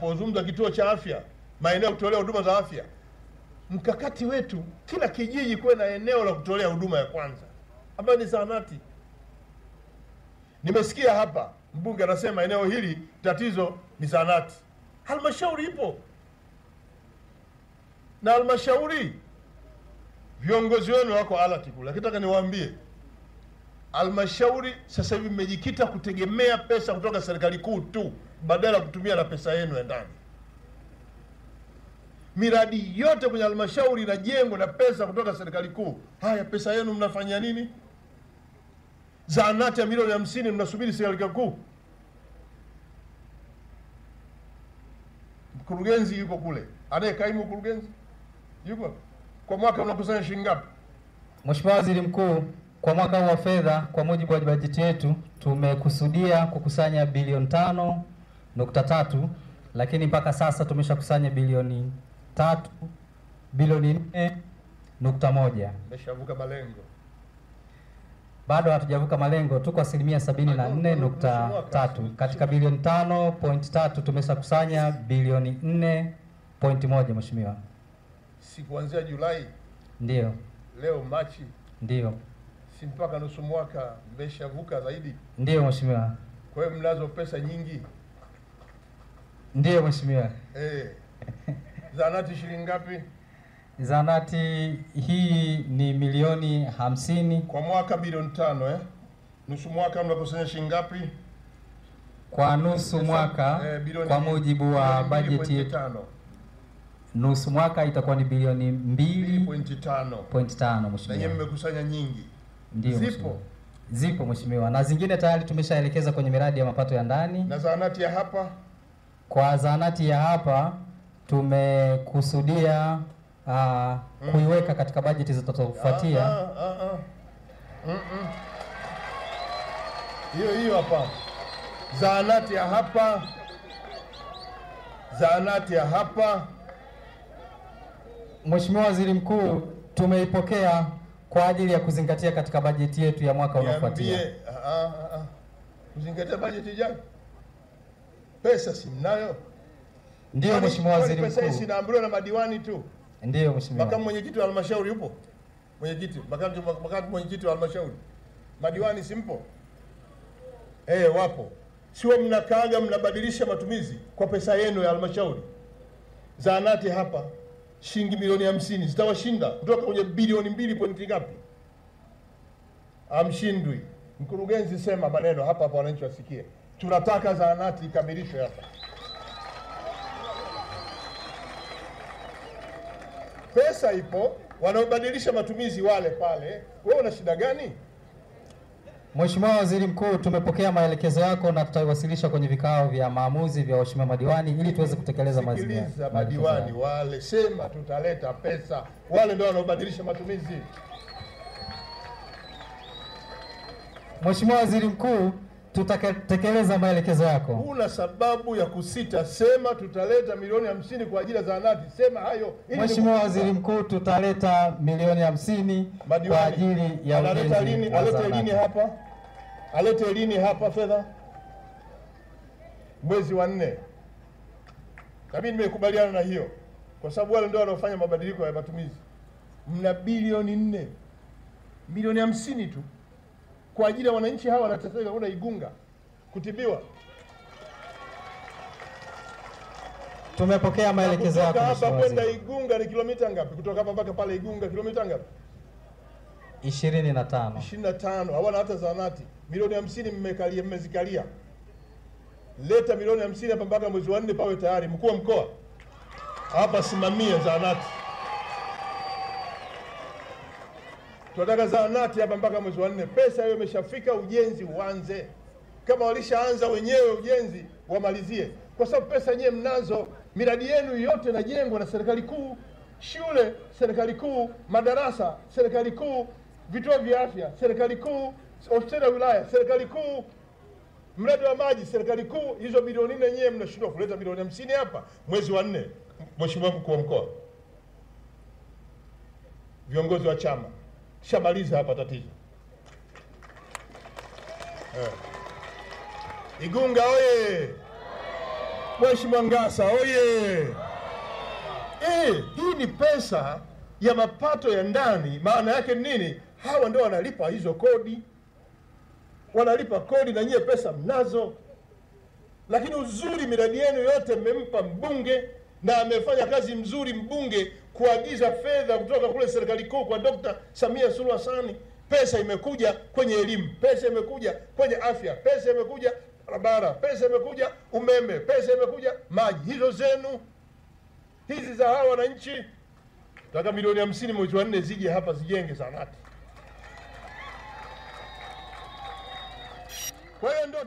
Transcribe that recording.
Napozungumza kituo cha afya, maeneo ya kutolea huduma za afya, mkakati wetu kila kijiji kuwe na eneo la kutolea huduma ya kwanza ambayo ni zahanati. Nimesikia hapa mbunge anasema eneo hili tatizo ni zahanati. Halmashauri ipo, na halmashauri viongozi wenu wako alati kule. Nataka niwaambie, halmashauri sasa hivi mmejikita kutegemea pesa kutoka serikali kuu tu badala ya kutumia na pesa yenu ya ndani. Miradi yote kwenye halmashauri inajengwa na pesa kutoka serikali kuu. Haya, pesa yenu mnafanyia nini? Zahanati ya milioni 50 mnasubiri serikali kuu. Mkurugenzi yuko kule, anayekaimu mkurugenzi yuko. Kwa mwaka mnakusanya shilingi ngapi? Mheshimiwa Waziri Mkuu, kwa mwaka huu wa fedha kwa mujibu wa bajeti yetu tumekusudia kukusanya bilioni 5.3, lakini mpaka sasa tumeshakusanya bilioni 4.1. Mmeshavuka malengo. Bado hatujavuka malengo, tuko 74.3. Katika bilioni 5.3 tumeshakusanya bilioni 4.1 Mheshimiwa. Si kuanzia Julai? Ndio. Leo Machi? Ndio. Si mpaka nusu mwaka mmeshavuka zaidi? Ndio Mheshimiwa. Kwa hiyo mnazo pesa nyingi? Ndio Mheshimiwa. Zahanati shilingi ngapi? Zahanati hii ni milioni 50 kwa mwaka, bilioni 5 Nusu mwaka mnakusanya shilingi ngapi? Kwa nusu mwaka kwa mujibu wa bajeti yetu nusu mwaka itakuwa ni bilioni 2.5 Mheshimiwa. Na mmekusanya nyingi? Ndio. Zipo Mheshimiwa, na zingine tayari tumeshaelekeza kwenye miradi ya mapato ya ndani. Na zahanati ya hapa? Kwa zahanati ya hapa tumekusudia kuiweka katika bajeti zitakazofuatia. Hiyo hapa. Zahanati ya hapa. Zahanati ya hapa. Mheshimiwa Waziri Mkuu, tumeipokea kwa ajili ya kuzingatia katika bajeti yetu ya mwaka unaofuatia. Kuzingatia bajeti gani? Pesa si mnayo? Ndio Mheshimiwa Waziri Mkuu. Pesa hii inaambiwa na madiwani tu. Ndio Mheshimiwa. Makamu mwenyekiti wa halmashauri yupo? Makamu mwenyekiti wa halmashauri. Madiwani simpo? Wapo. Sio mnakaaga mnabadilisha matumizi kwa pesa yenu ya halmashauri. Zahanati hapa shilingi milioni 50 zitawashinda kutoka kwenye bilioni 2 ngapi? Amshindwi. Mkurugenzi, sema maneno hapa wananchi wasikie. Tunataka zahanati ikamilishwe hapa. Pesa ipo, wanaobadilisha matumizi wale pale. Wewe una shida gani? Mheshimiwa Waziri Mkuu, tumepokea maelekezo yako na tutaiwasilisha kwenye vikao vya maamuzi vya waheshimiwa madiwani ili tuweze kutekeleza maazimio. Sikiliza madiwani wale, sema tutaleta pesa. Wale ndio wanaobadilisha matumizi. Mheshimiwa Waziri Mkuu, tutatekeleza maelekezo yako. Una sababu ya kusita, sema tutaleta milioni 50 kwa ajili ya zahanati. Sema hayo. Mheshimiwa Waziri Mkuu, tutaleta milioni 50 kwa ajili ya ujenzi wa zahanati. Alete lini hapa? Alete lini hapa fedha? Mwezi wa 4. Na mimi nimekubaliana na hiyo kwa sababu wale ndio wanaofanya mabadiliko ya matumizi. Mna bilioni 4. Milioni 50 tu kwa ajili ya wananchi hawa wanateseka kuna Igunga kutibiwa. Tumepokea maelekezo yako. Hapa kwenda Igunga ni kilomita ngapi? Kutoka hapa mpaka pale Igunga kilomita ngapi? 25. 25. Hawana hata zahanati. Milioni 50 mmezikalia. Leta milioni 50 hapa mpaka mwezi wa 4 pawe tayari. Mkuu wa mkoa hapa simamia zahanati. Tunataka zahanati hapa mpaka mwezi wa 4. Pesa hiyo imeshafika, ujenzi uanze. Kama walishaanza wenyewe ujenzi wamalizie. Kwa sababu pesa yenyewe mnazo. Miradi yenu yote inajengwa na serikali kuu. Shule serikali kuu, madarasa serikali kuu, vituo vya afya serikali kuu, hospitali ya wilaya serikali kuu, mradi wa maji serikali kuu. Hizo bilioni 4 yenyewe mnashindwa kuleta bilioni 50 hapa mwezi wa 4. Mheshimiwa mkuu wa mkoa, viongozi wa chama, shamaliza hapa tatizo. Igunga oye! Mheshimiwa Ngasa oye! Hii ni pesa ya mapato ya ndani. Maana yake nini? Hawa ndio wanalipa hizo kodi, wanalipa kodi na nyie pesa mnazo. Lakini uzuri, miradi yenu yote mmempa mbunge, na amefanya kazi mzuri mbunge kuagiza fedha kutoka kule serikali kuu kwa Dr. Samia Suluhu Hassan. Pesa imekuja kwenye elimu, pesa imekuja kwenye afya, pesa imekuja barabara, pesa imekuja umeme, pesa imekuja maji. Hizo zenu, hizi za hawa wananchi. Nataka milioni 50 mwezi wa 4 zije hapa zijenge zahanati. Kwa hiyo ndio